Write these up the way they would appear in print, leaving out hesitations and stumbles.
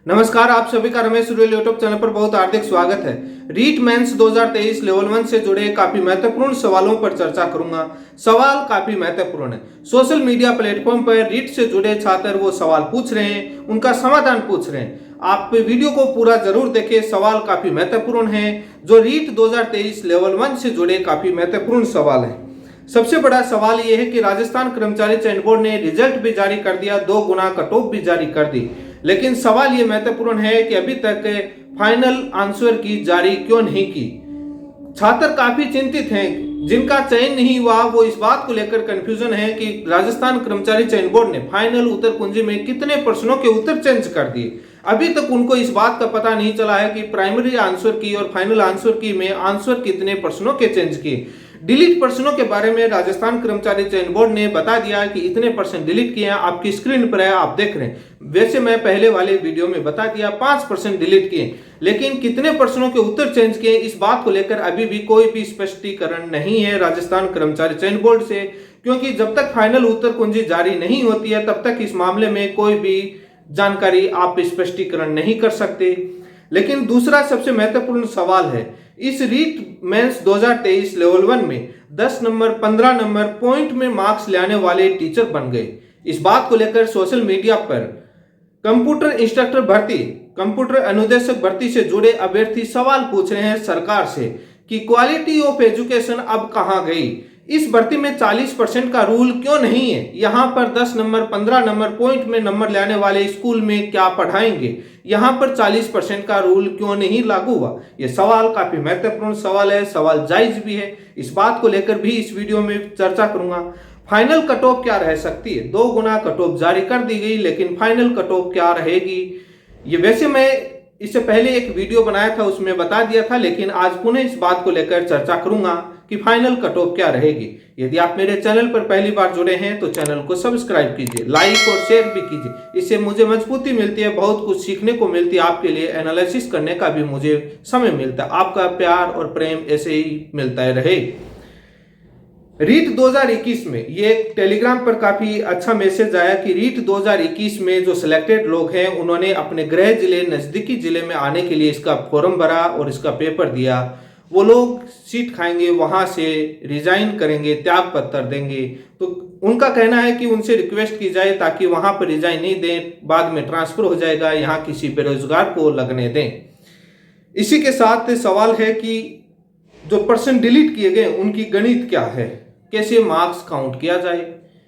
नमस्कार, आप सभी का रमेश सुरेल यूट्यूब चैनल पर बहुत हार्दिक स्वागत है। रीट मेंस 2023 लेवल 1 से जुड़े काफी महत्वपूर्ण सवालों पर चर्चा करूंगा। सवाल काफी महत्वपूर्ण है। सोशल मीडिया प्लेटफॉर्म पर रीट से जुड़े छात्र वो सवाल पूछ रहे हैं, उनका समाधान पूछ रहे हैं। आप वीडियो को पूरा जरूर देखें, सवाल काफी महत्वपूर्ण है। जो रीट 2023 लेवल 1 से जुड़े काफी महत्वपूर्ण सवाल है। सबसे बड़ा सवाल यह है कि राजस्थान कर्मचारी चयन बोर्ड ने रिजल्ट भी जारी कर दिया, 2 गुना कट ऑफ भी जारी कर दी, लेकिन सवाल ये महत्वपूर्ण है कि अभी तक फाइनल आंसर की जारी क्यों नहीं की। छात्र काफी चिंतित हैं। जिनका चयन नहीं हुआ वो इस बात को लेकर कंफ्यूजन है कि राजस्थान कर्मचारी चयन बोर्ड ने फाइनल उत्तर कुंजी में कितने प्रश्नों के उत्तर चेंज कर दिए। अभी तक उनको इस बात का पता नहीं चला है कि प्राइमरी आंसर की और फाइनल आंसर की में आंसर कितने प्रश्नों के चेंज किए। डिलीट प्रश्नों के बारे में राजस्थान कर्मचारी चयन बोर्ड ने बता दिया कि इतने परसेंट डिलीट किए हैं, आपकी स्क्रीन पर है, आप देख रहे हैं। वैसे मैं पहले वाले वीडियो में बता दिया 5% डिलीट किए, लेकिन कितने प्रश्नों के उत्तर चेंज किए इस बात को लेकर अभी भी कोई भी स्पष्टीकरण नहीं है राजस्थान कर्मचारी चयन बोर्ड से, क्योंकि जब तक फाइनल उत्तर कुंजी जारी नहीं होती है तब तक इस मामले में कोई भी जानकारी आप स्पष्टीकरण नहीं कर सकते। लेकिन दूसरा सबसे महत्वपूर्ण सवाल है, इस रीट मेंस 2023 लेवल 1 में 10 नंबर 15 नंबर पॉइंट में मार्क्स लाने वाले टीचर बन गए। इस बात को लेकर सोशल मीडिया पर कंप्यूटर इंस्ट्रक्टर भर्ती, कंप्यूटर अनुदेशक भर्ती से जुड़े अभ्यर्थी सवाल पूछ रहे हैं सरकार से कि क्वालिटी ऑफ एजुकेशन अब कहां गई। इस भर्ती में 40% का रूल क्यों नहीं है। यहां पर 10 नंबर 15 नंबर पॉइंट में नंबर लाने वाले स्कूल में क्या पढ़ाएंगे, यहां पर 40% का रूल क्यों नहीं लागू हुआ। यह सवाल काफी महत्वपूर्ण सवाल है, सवाल जायज भी है। इस बात को लेकर भी इस वीडियो में चर्चा करूंगा। फाइनल कट ऑफ क्या रह सकती है। 2 गुना कट ऑफ जारी कर दी गई, लेकिन फाइनल कट ऑफ क्या रहेगी ये वैसे मैं इससे पहले एक वीडियो बनाया था, उसमें बता दिया था, लेकिन आज पुनः इस बात को लेकर चर्चा करूंगा कि फाइनल कट ऑफ क्या रहेगी। यदि आप मेरे चैनल पर पहली बार जुड़े हैं तो चैनल को सब्सक्राइब कीजिए, लाइक और शेयर भी कीजिए। इससे मुझे मजबूती मिलती है, बहुत कुछ सीखने को मिलती है, आपके लिए एनालिसिस करने का भी मुझे समय मिलता है। आपका प्यार और प्रेम ऐसे ही मिलता रहे। रीट 2021 में ये टेलीग्राम पर काफी अच्छा मैसेज आया कि रीट 2021 में जो सिलेक्टेड लोग हैं उन्होंने अपने गृह जिले नजदीकी जिले में आने के लिए इसका फॉर्म भरा और इसका पेपर दिया। वो लोग सीट खाएंगे, वहां से रिजाइन करेंगे, त्याग पत्र देंगे। तो उनका कहना है कि उनसे रिक्वेस्ट की जाए ताकि वहां पर रिजाइन नहीं दें, बाद में ट्रांसफर हो जाएगा, यहाँ किसी बेरोजगार को लगने दें। इसी के साथ सवाल है कि जो परसेंट डिलीट किए गए उनकी गणित क्या है, कैसे मार्क्स काउंट किया जाए।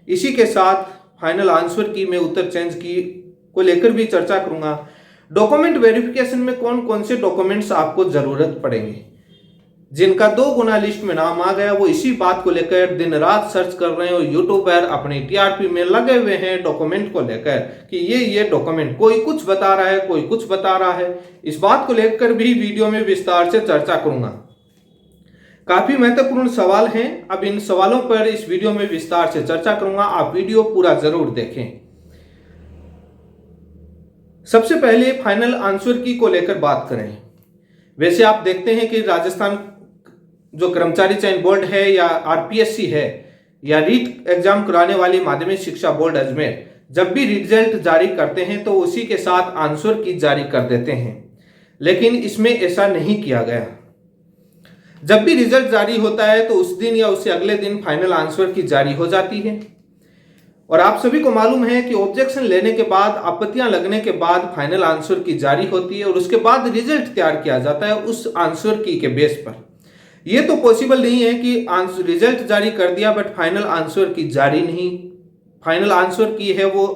इसी के साथ फाइनल आंसर की मैं उत्तर चेंज की को लेकर भी चर्चा करूंगा। डॉक्यूमेंट वेरिफिकेशन में कौन कौन से डॉक्यूमेंट्स आपको जरूरत पड़ेंगे। जिनका 2 गुना लिस्ट में नाम आ गया वो इसी बात को लेकर दिन रात सर्च कर रहे हैं और यूट्यूबर अपने टीआरपी में लगे हुए हैं डॉक्यूमेंट को लेकर कि ये डॉक्यूमेंट, कोई कुछ बता रहा है, कोई कुछ बता रहा है। इस बात को लेकर भी वीडियो में विस्तार से चर्चा करूंगा। काफी महत्वपूर्ण सवाल हैं। अब इन सवालों पर इस वीडियो में विस्तार से चर्चा करूंगा, आप वीडियो पूरा जरूर देखें। सबसे पहले फाइनल आंसर की को लेकर बात करें। वैसे आप देखते हैं कि राजस्थान जो कर्मचारी चयन बोर्ड है या आरपीएससी है या रीट एग्जाम कराने वाली माध्यमिक शिक्षा बोर्ड अजमेर, जब भी रिजल्ट जारी करते हैं तो उसी के साथ आंसर की जारी कर देते हैं, लेकिन इसमें ऐसा नहीं किया गया। जब भी रिजल्ट जारी होता है तो उस दिन या उससे अगले दिन फाइनल आंसर की जारी हो जाती है। और आप सभी को मालूम है कि ऑब्जेक्शन लेने के बाद, आपत्तियां लगने के बाद फाइनल आंसर की जारी होती है और उसके बाद रिजल्ट तैयार किया जाता है उस आंसर की के बेस पर। यह तो पॉसिबल नहीं है कि रिजल्ट जारी कर दिया बट फाइनल आंसर की जारी नहीं, फाइनल आंसर की है वो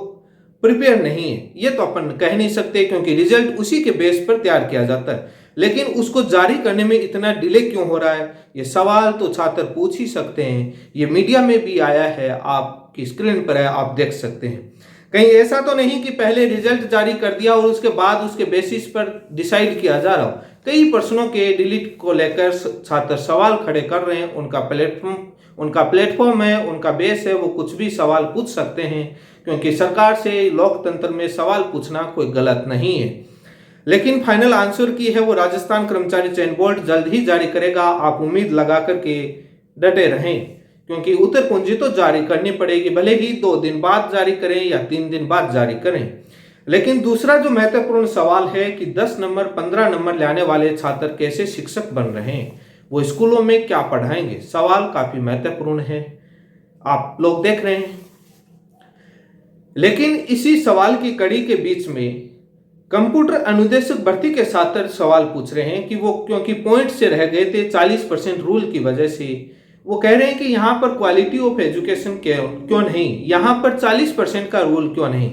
प्रिपेयर नहीं है। ये तो अपन कह नहीं सकते, क्योंकि रिजल्ट उसी के बेस पर तैयार किया जाता है, लेकिन उसको जारी करने में इतना डिले क्यों हो रहा है, ये सवाल तो छात्र पूछ ही सकते हैं। ये मीडिया में भी आया है, आपकी स्क्रीन पर है, आप देख सकते हैं। कहीं ऐसा तो नहीं कि पहले रिजल्ट जारी कर दिया और उसके बाद उसके बेसिस पर डिसाइड किया जा रहा हो। कई प्रश्नों के डिलीट को लेकर छात्र सवाल खड़े कर रहे हैं। उनका प्लेटफॉर्म है, उनका बेस है, वो कुछ भी सवाल पूछ सकते हैं, क्योंकि सरकार से लोकतंत्र में सवाल पूछना कोई गलत नहीं है। लेकिन फाइनल आंसर की है वो राजस्थान कर्मचारी चयन बोर्ड जल्द ही जारी करेगा। आप उम्मीद लगा करके डटे रहें, क्योंकि उत्तर कुंजी तो जारी करनी पड़ेगी, भले ही 2 दिन बाद जारी करें या 3 दिन बाद जारी करें। लेकिन दूसरा जो महत्वपूर्ण सवाल है कि 10 नंबर 15 नंबर लाने वाले छात्र कैसे शिक्षक बन रहे हैं, वो स्कूलों में क्या पढ़ाएंगे। सवाल काफी महत्वपूर्ण है, आप लोग देख रहे हैं। लेकिन इसी सवाल की कड़ी के बीच में कंप्यूटर अनुदेशक भर्ती के छात्र सवाल पूछ रहे हैं कि वो क्योंकि पॉइंट से रह गए थे 40% रूल की वजह से, वो कह रहे हैं कि यहाँ पर क्वालिटी ऑफ एजुकेशन क्यों नहीं, यहाँ पर 40% का रूल क्यों नहीं।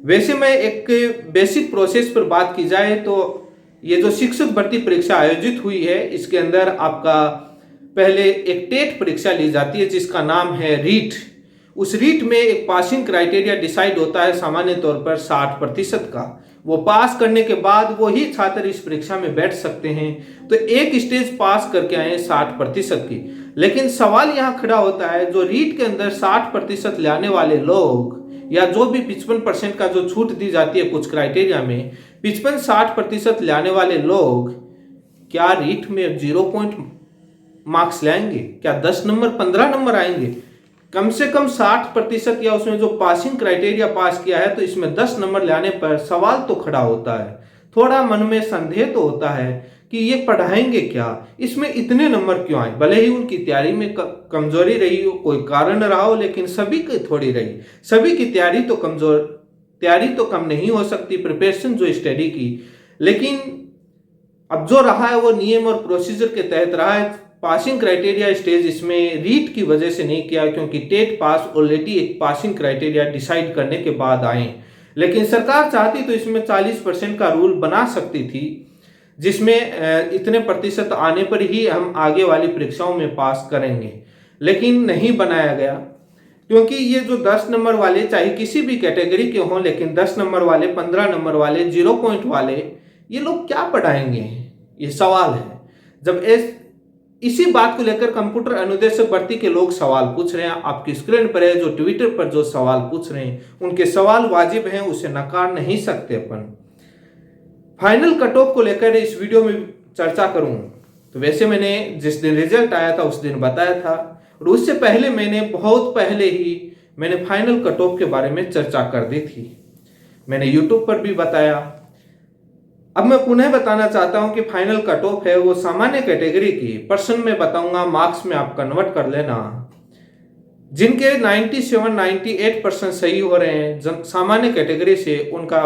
वैसे मैं एक बेसिक प्रोसेस पर बात की जाए तो ये जो शिक्षक भर्ती परीक्षा आयोजित हुई है, इसके अंदर आपका पहले एक टेट परीक्षा ली जाती है जिसका नाम है रीट। उस रीट में एक पासिंग क्राइटेरिया डिसाइड होता है सामान्य तौर पर 60% का। वो पास करने के बाद वो ही छात्र इस परीक्षा में बैठ सकते हैं। तो एक स्टेज पास करके आए 60% की। लेकिन सवाल यहाँ खड़ा होता है, जो रीट के अंदर 60% लाने वाले लोग या जो भी 55% का जो छूट दी जाती है कुछ क्राइटेरिया में, 55-60% लाने वाले लोग क्या रीट में 0 पॉइंट मार्क्स लाएंगे? क्या 10 नंबर 15 नंबर आएंगे? कम से कम 60% या उसमें जो पासिंग क्राइटेरिया पास किया है, तो इसमें 10 नंबर लाने पर सवाल तो खड़ा होता है, थोड़ा मन में संदेह तो होता है कि ये पढ़ाएंगे क्या, इसमें इतने नंबर क्यों आए। भले ही उनकी तैयारी में कमजोरी रही हो, कोई कारण रहा हो, लेकिन सभी की थोड़ी रही। सभी की तैयारी तो कम नहीं हो सकती, प्रिपरेशन जो स्टडी की। लेकिन अब जो रहा है वो नियम और प्रोसीजर के तहत रहा है। पासिंग क्राइटेरिया स्टेज इसमें रीट की वजह से नहीं किया, क्योंकि टेट पास ऑलरेडी एक पासिंग क्राइटेरिया डिसाइड करने के बाद आए। लेकिन सरकार चाहती तो इसमें 40% का रूल बना सकती थी, जिसमें इतने प्रतिशत आने पर ही हम आगे वाली परीक्षाओं में पास करेंगे। लेकिन नहीं बनाया गया, क्योंकि ये जो 10 नंबर वाले चाहे किसी भी कैटेगरी के हों, लेकिन 10 नंबर वाले, 15 नंबर वाले, 0 पॉइंट वाले, ये लोग क्या पढ़ाएंगे, ये सवाल है। जब इसी बात को लेकर कंप्यूटर अनुदेशक भर्ती के लोग सवाल पूछ रहे हैं, आपकी स्क्रीन पर है, जो ट्विटर पर जो सवाल पूछ रहे हैं, उनके सवाल वाजिब हैं, उसे नकार नहीं सकते अपन। फाइनल कट ऑफ को लेकर इस वीडियो में चर्चा करूं तो वैसे मैंने जिस दिन रिजल्ट आया था उस दिन बताया था, और उससे पहले बहुत पहले ही मैंने फाइनल कट ऑफ के बारे में चर्चा कर दी थी, मैंने यूट्यूब पर भी बताया। अब मैं पुनः बताना चाहता हूं कि फाइनल कट ऑफ है वो सामान्य कैटेगरी की, पर्सन में बताऊंगा, मार्क्स में आप कन्वर्ट कर लेना। जिनके 97-98% सही हो रहे हैं सामान्य कैटेगरी से, उनका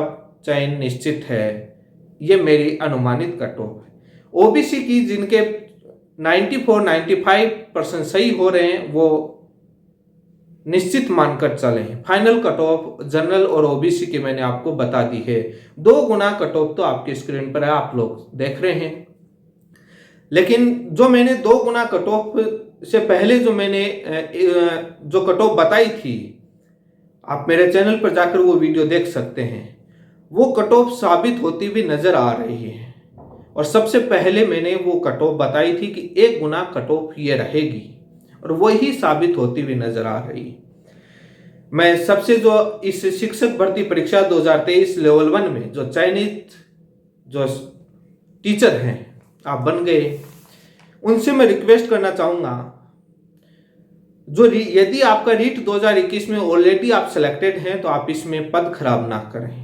चयन निश्चित है, ये मेरी अनुमानित कट ऑफ है। ओबीसी की जिनके 94-95% सही हो रहे हैं, वो निश्चित मानकर चलें। फाइनल कट ऑफ जनरल और ओबीसी की मैंने आपको बता दी है। 2 गुना कट ऑफ तो आपके स्क्रीन पर है, आप लोग देख रहे हैं। लेकिन जो मैंने 2 गुना कट ऑफ से पहले जो कट ऑफ बताई थी, आप मेरे चैनल पर जाकर वो वीडियो देख सकते हैं। वो कट ऑफ साबित होती हुई नजर आ रही है। और सबसे पहले मैंने वो कट ऑफ बताई थी कि 1 गुना कट ऑफ ये रहेगी, और वही साबित होती हुई नजर आ रही। मैं सबसे जो इस शिक्षक भर्ती परीक्षा 2023 लेवल 1 में जो चयनित जो टीचर हैं, आप बन गए, उनसे मैं रिक्वेस्ट करना चाहूंगा, यदि आपका रीट 2021 में ऑलरेडी आप सिलेक्टेड हैं, तो आप इसमें पद खराब ना करें।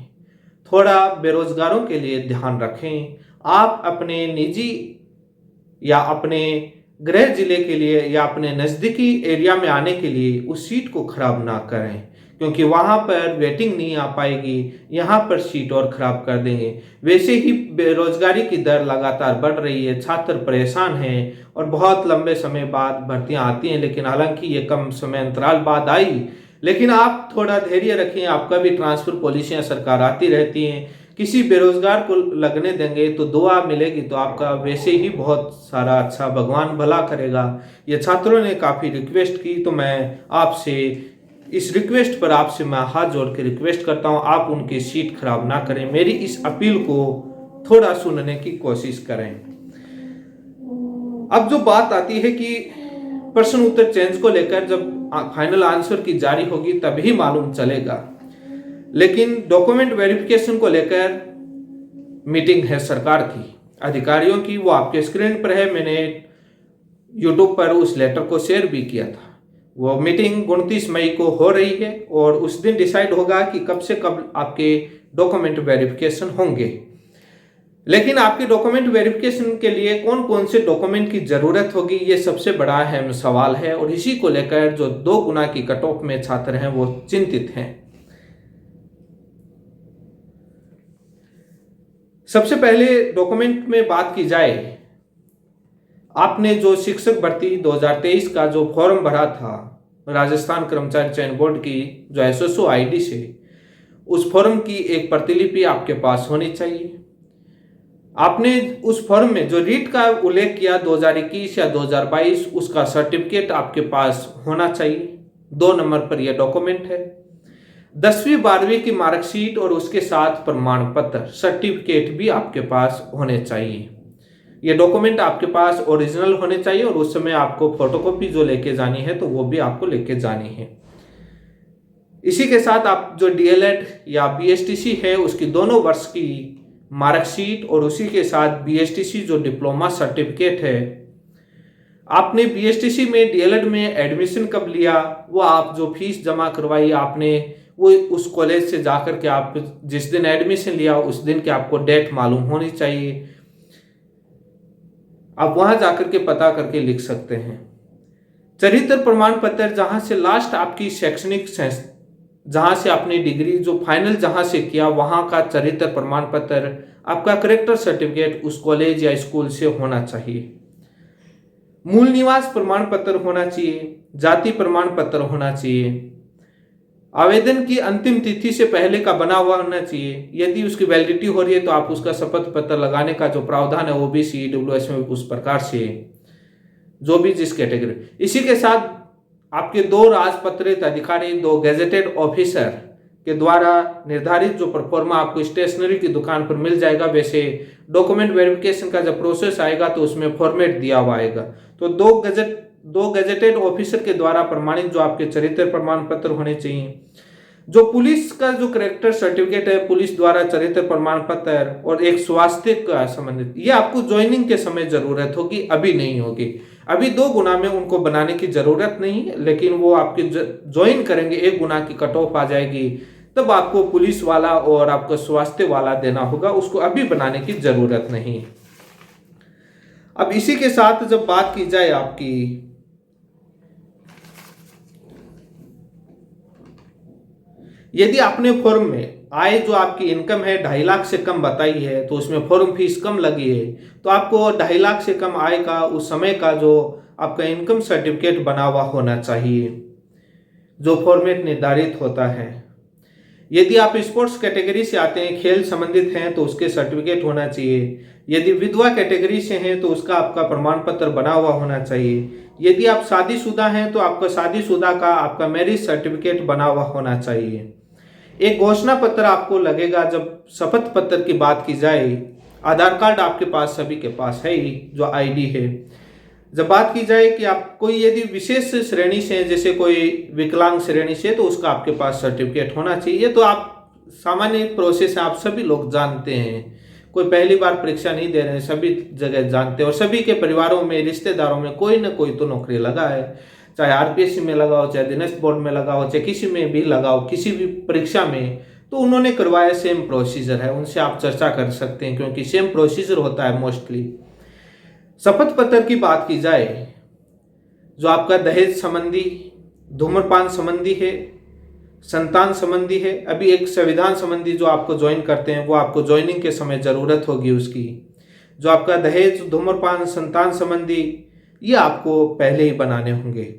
थोड़ा बेरोजगारों के लिए ध्यान रखें। आप अपने निजी या अपने गृह जिले के लिए या अपने नज़दीकी एरिया में आने के लिए उस सीट को खराब ना करें, क्योंकि वहाँ पर वेटिंग नहीं आ पाएगी, यहाँ पर सीट और खराब कर देंगे। वैसे ही बेरोजगारी की दर लगातार बढ़ रही है, छात्र परेशान हैं और बहुत लंबे समय बाद भर्तियाँ आती हैं, लेकिन हालांकि ये कम समय अंतराल बाद आई। लेकिन आप थोड़ा धैर्य रखें, आपका भी ट्रांसफर पॉलिसियाँ सरकार आती रहती हैं। किसी बेरोजगार को लगने देंगे तो दुआ मिलेगी, तो आपका वैसे ही बहुत सारा अच्छा भगवान भला करेगा। ये छात्रों ने काफ़ी रिक्वेस्ट की, तो मैं आपसे इस रिक्वेस्ट पर आपसे मैं हाथ जोड़ के रिक्वेस्ट करता हूँ, आप उनकी सीट खराब ना करें। मेरी इस अपील को थोड़ा सुनने की कोशिश करें। अब जो बात आती है कि प्रश्न उत्तर चेंज को लेकर जब फाइनल आंसर की जारी होगी तभी मालूम चलेगा, लेकिन डॉक्यूमेंट वेरिफिकेशन को लेकर मीटिंग है सरकार की, अधिकारियों की, वो आपके स्क्रीन पर है। मैंने यूट्यूब पर उस लेटर को शेयर भी किया था। वो मीटिंग 29 मई को हो रही है और उस दिन डिसाइड होगा कि कब से कब आपके डॉक्यूमेंट वेरिफिकेशन होंगे। लेकिन आपके डॉक्यूमेंट वेरिफिकेशन के लिए कौन कौन से डॉक्यूमेंट की जरूरत होगी, ये सबसे बड़ा अहम सवाल है और इसी को लेकर जो 2 गुना की कट ऑफ में छात्र हैं वो चिंतित हैं। सबसे पहले डॉक्यूमेंट में बात की जाए, आपने जो शिक्षक भर्ती 2023 का जो फॉर्म भरा था राजस्थान कर्मचारी चयन बोर्ड की जो एसएसओ आईडी से, उस फॉर्म की एक प्रतिलिपि आपके पास होनी चाहिए। आपने उस फॉर्म में जो रीट का उल्लेख किया 2021 या 2022, उसका सर्टिफिकेट आपके पास होना चाहिए। 2 नंबर पर यह डॉक्यूमेंट है। 10वीं 12वीं की मार्कशीट और उसके साथ प्रमाण पत्र सर्टिफिकेट भी आपके पास होने चाहिए। ये डॉक्यूमेंट आपके पास ओरिजिनल होने चाहिए और उस समय आपको फोटोकॉपी जो लेके जानी है तो वो भी आपको लेके जानी है। इसी के साथ आप जो डीएलएड या बीएसटीसी है उसकी 2 वर्ष की मार्कशीट और उसी के साथ बीएसटीसी जो डिप्लोमा सर्टिफिकेट है, आपने बीएसटीसी में डीएलएड में एडमिशन कब लिया, वो आप जो फीस जमा करवाई आपने, वो उस कॉलेज से जाकर के आप जिस दिन एडमिशन लिया उस दिन की आपको डेट मालूम होनी चाहिए। आप वहां जाकर के पता करके लिख सकते हैं। चरित्र प्रमाण पत्र, जहां से लास्ट आपकी शैक्षणिक जहां से आपने डिग्री जो फाइनल जहां से किया वहां का चरित्र प्रमाण पत्र, आपका करेक्टर सर्टिफिकेट उस कॉलेज या स्कूल से होना चाहिए। मूल निवास प्रमाण पत्र होना चाहिए। जाति प्रमाण पत्र होना चाहिए। आवेदन की अंतिम तिथि से पहले का बना हुआ होना चाहिए। यदि उसकी वैलिडिटी हो रही है तो आप उसका शपथ पत्र लगाने का जो प्रावधान है ओबीसी ईडब्ल्यूएस में उस प्रकार से जो भी जिस कैटेगरी। इसी के साथ आपके 2 राजपत्रित अधिकारी, 2 गेजेटेड ऑफिसर के द्वारा निर्धारित जो परफॉर्मा आपको स्टेशनरी की दुकान पर मिल जाएगा। वैसे डॉक्यूमेंट वेरिफिकेशन का जब प्रोसेस आएगा तो उसमें फॉर्मेट दिया हुआ आएगा। तो 2 गेजेटेड ऑफिसर के द्वारा प्रमाणित जो आपके चरित्र प्रमाण पत्र होने चाहिए। जो पुलिस का जो करेक्टर सर्टिफिकेट है, पुलिस द्वारा चरित्र प्रमाण पत्र और एक स्वास्थ्य का संबंधित, ये आपको ज्वाइनिंग के समय जरूरत होगी, अभी नहीं होगी। अभी 2 गुना में उनको बनाने की जरूरत नहीं है, लेकिन वो आपके ज्वाइन करेंगे 1 गुना की कट ऑफ आ जाएगी, तब आपको पुलिस वाला और आपको स्वास्थ्य वाला देना होगा, उसको अभी बनाने की जरूरत नहीं। अब इसी के साथ जब बात की जाए आपकी यदि आपने फॉर्म में आय जो आपकी इनकम है 2.5 लाख से कम बताई है तो उसमें फॉर्म फीस कम लगी है तो आपको 2.5 लाख से कम आय का उस समय का जो आपका इनकम सर्टिफिकेट बना हुआ होना चाहिए जो फॉर्मेट निर्धारित होता है। यदि आप स्पोर्ट्स कैटेगरी से आते हैं, खेल संबंधित हैं तो उसके सर्टिफिकेट होना चाहिए। यदि विधवा कैटेगरी से हैं तो उसका आपका प्रमाण पत्र बना हुआ होना चाहिए। यदि आप शादीशुदा हैं तो आपका शादीशुदा का आपका मैरिज सर्टिफिकेट बना हुआ होना चाहिए। एक घोषणा पत्र आपको लगेगा। जब शपथ पत्र की बात की जाए, आधार कार्ड आपके पास सभी के पास है ही, जो आईडी है। जब बात की जाए कि आप कोई यदि विशेष श्रेणी से, जैसे कोई विकलांग श्रेणी से, तो उसका आपके पास सर्टिफिकेट होना चाहिए। तो आप सामान्य प्रोसेस है, आप सभी लोग जानते हैं, कोई पहली बार परीक्षा नहीं दे रहे हैं, सभी जगह जानते हैं और सभी के परिवारों में, रिश्तेदारों में कोई ना कोई तो नौकरी लगा है, चाहे आरपीएससी में लगा हो, चाहे अधीनस्थ बोर्ड में लगा हो, चाहे किसी में भी लगा हो, किसी भी परीक्षा में, तो उन्होंने करवाया। सेम प्रोसीजर है, उनसे आप चर्चा कर सकते हैं क्योंकि सेम प्रोसीजर होता है मोस्टली। शपथ पत्र की बात की जाए, जो आपका दहेज संबंधी, धूम्रपान संबंधी है, संतान संबंधी है, अभी एक संविधान संबंधी जो आपको ज्वाइन करते हैं वो आपको ज्वाइनिंग के समय जरूरत होगी उसकी। जो आपका दहेज, धूम्रपान, संतान संबंधी, ये आपको पहले ही बनाने होंगे।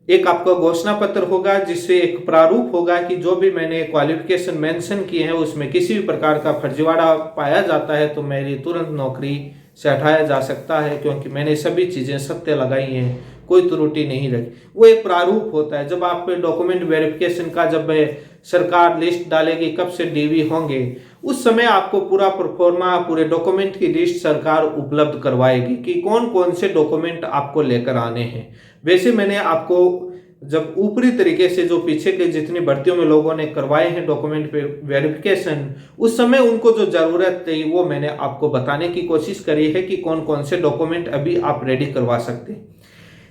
एक आपका घोषणा पत्र होगा जिससे एक प्रारूप होगा कि जो भी मैंने क्वालिफिकेशन मेंशन किए हैं उसमें किसी भी प्रकार का फर्जीवाड़ा पाया जाता है तो मेरी तुरंत नौकरी से हटाया जा सकता है, क्योंकि मैंने सभी चीज़ें सत्य लगाई हैं, कोई त्रुटि नहीं रखी। वो एक प्रारूप होता है। जब आप डॉक्यूमेंट वेरिफिकेशन का जब सरकार लिस्ट डालेगी कब से डीवी होंगे, उस समय आपको पूरा परफॉर्मा, पूरे डॉक्यूमेंट की लिस्ट सरकार उपलब्ध करवाएगी कि कौन कौन से डॉक्यूमेंट आपको लेकर आने हैं। वैसे मैंने आपको जब ऊपरी तरीके से जो पीछे के जितनी भर्तियों में लोगों ने करवाए हैं डॉक्यूमेंट वेरिफिकेशन, उस समय उनको जो जरूरत थी वो मैंने आपको बताने की कोशिश करी है कि कौन कौन से डॉक्यूमेंट अभी आप रेडी करवा सकते हैं।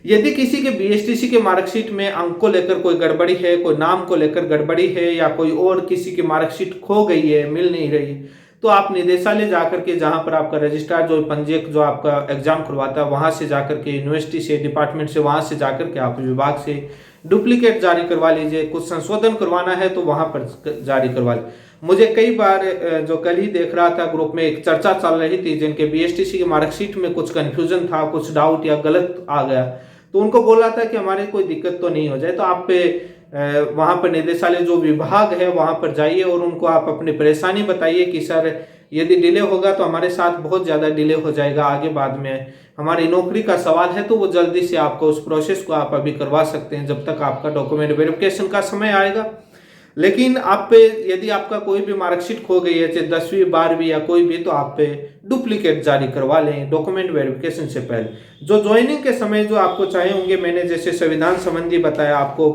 यदि किसी के बीएसटीसी के मार्कशीट में अंक को लेकर कोई गड़बड़ी है, कोई नाम को लेकर गड़बड़ी है, या कोई और किसी की मार्कशीट खो गई है, मिल नहीं रही, तो आप निदेशालय जाकर के, जहां पर आपका रजिस्ट्रार जो पंजीयक जो आपका एग्जाम करवाता है, वहां से जाकर के, यूनिवर्सिटी से, डिपार्टमेंट से, वहां से जाकर के आप विभाग से डुप्लीकेट जारी करवा लीजिए। कुछ संशोधन करवाना है तो वहां पर जारी करवा लीजिए। मुझे कई बार जो कल ही देख रहा था ग्रुप में एक चर्चा चल रही थी, जिनके बीएसटीसी की मार्कशीट में कुछ कंफ्यूजन था, कुछ डाउट या गलत आ गया, तो उनको बोला था कि हमारे कोई दिक्कत तो नहीं हो जाए, तो आप वहां पर निदेशालय जो विभाग है वहां पर जाइए और उनको आप अपनी परेशानी बताइए कि सर यदि डिले होगा तो हमारे साथ बहुत ज़्यादा डिले हो जाएगा, आगे बाद में हमारी नौकरी का सवाल है, तो वो जल्दी से आपको उस प्रोसेस को आप अभी करवा सकते हैं जब तक आपका डॉक्यूमेंट वेरिफिकेशन का समय आएगा। लेकिन आप पे यदि आपका कोई भी मार्कशीट खो गई है, चाहे 10वीं 12वीं या कोई भी, तो आप पे डुप्लीकेट जारी करवा लें डॉक्यूमेंट वेरिफिकेशन से पहले। जो ज्वाइनिंग के समय जो आपको चाहिए होंगे, मैंने जैसे संविधान संबंधी बताया, आपको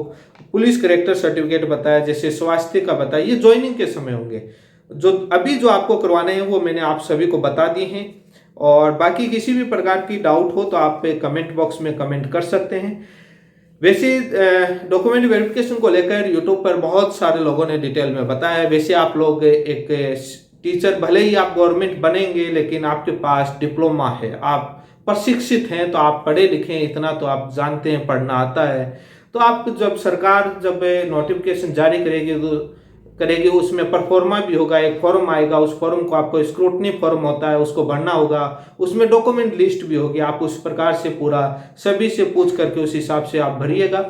पुलिस करेक्टर सर्टिफिकेट बताया, जैसे स्वास्थ्य का बताया, ये ज्वाइनिंग के समय होंगे। जो अभी जो आपको करवाने हैं वो मैंने आप सभी को बता दिए हैं। और बाकी किसी भी प्रकार की डाउट हो तो आप कमेंट बॉक्स में कमेंट कर सकते हैं। वैसे डॉक्यूमेंट वेरिफिकेशन को लेकर यूट्यूब पर बहुत सारे लोगों ने डिटेल में बताया है। वैसे आप लोग एक टीचर, भले ही आप गवर्नमेंट बनेंगे, लेकिन आपके पास डिप्लोमा है, आप प्रशिक्षित हैं, तो आप पढ़े लिखे हैं, इतना तो आप जानते हैं, पढ़ना आता है, तो आप जब सरकार जब नोटिफिकेशन जारी करेगी उसमें परफॉर्मा भी होगा, एक फॉर्म आएगा, उस फॉर्म को आपको स्क्रूटनी फॉर्म होता है, उसको भरना होगा, उसमें डॉक्यूमेंट लिस्ट भी होगी, आप उस प्रकार से पूरा सभी से पूछ करके उस हिसाब से आप भरिएगा।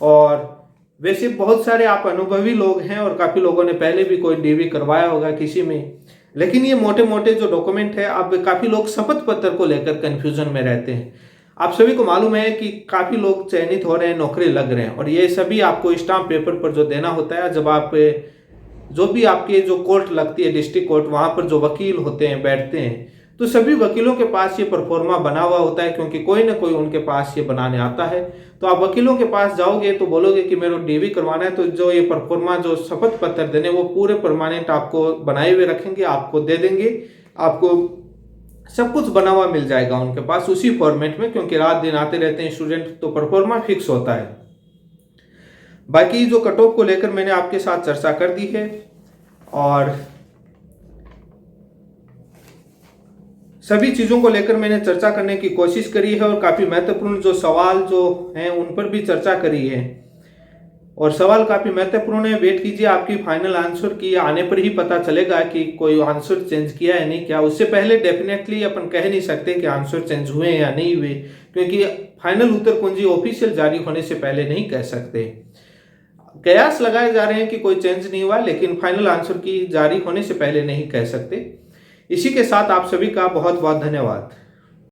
और वैसे बहुत सारे आप अनुभवी लोग हैं और काफ़ी लोगों ने पहले भी कोई डीवी करवाया होगा किसी में, लेकिन ये मोटे मोटे जो डॉक्यूमेंट है, अब काफ़ी लोग शपथ पत्र को लेकर कन्फ्यूजन में रहते हैं। आप सभी को मालूम है कि काफ़ी लोग चयनित हो रहे हैं, नौकरी लग रहे हैं, और ये सभी आपको स्टाम्प पेपर पर जो देना होता है, जब आप जो भी आपके जो कोर्ट लगती है, डिस्ट्रिक्ट कोर्ट, वहाँ पर जो वकील होते हैं, बैठते हैं, तो सभी वकीलों के पास ये परफॉर्मा बना हुआ होता है, क्योंकि कोई ना कोई उनके पास ये बनाने आता है। तो आप वकीलों के पास जाओगे तो बोलोगे कि मेरे को डीवी करवाना है, तो जो ये परफॉर्मा, जो शपथ पत्र देने, वो पूरे परमानेंट आपको बनाए हुए रखेंगे, आपको दे देंगे, आपको सब कुछ बना हुआ मिल जाएगा उनके पास उसी फॉर्मेट में, क्योंकि रात दिन आते रहते हैं स्टूडेंट, तो परफॉर्मा फिक्स होता है। बाकी जो कट ऑफ को लेकर मैंने आपके साथ चर्चा कर दी है, और सभी चीज़ों को लेकर मैंने चर्चा करने की कोशिश करी है, और काफ़ी महत्वपूर्ण जो सवाल जो हैं उन पर भी चर्चा करी है, और सवाल काफ़ी महत्वपूर्ण है। वेट कीजिए आपकी फाइनल आंसर की, आने पर ही पता चलेगा कि कोई आंसर चेंज किया है नहीं किया। उससे पहले डेफिनेटली अपन कह नहीं सकते कि आंसर चेंज हुए या नहीं हुए, क्योंकि फाइनल उत्तर कुंजी ऑफिशियल जारी होने से पहले नहीं कह सकते। कयास लगाए जा रहे हैं कि कोई चेंज नहीं हुआ, लेकिन फाइनल आंसर की जारी होने से पहले नहीं कह सकते। इसी के साथ आप सभी का बहुत बहुत धन्यवाद।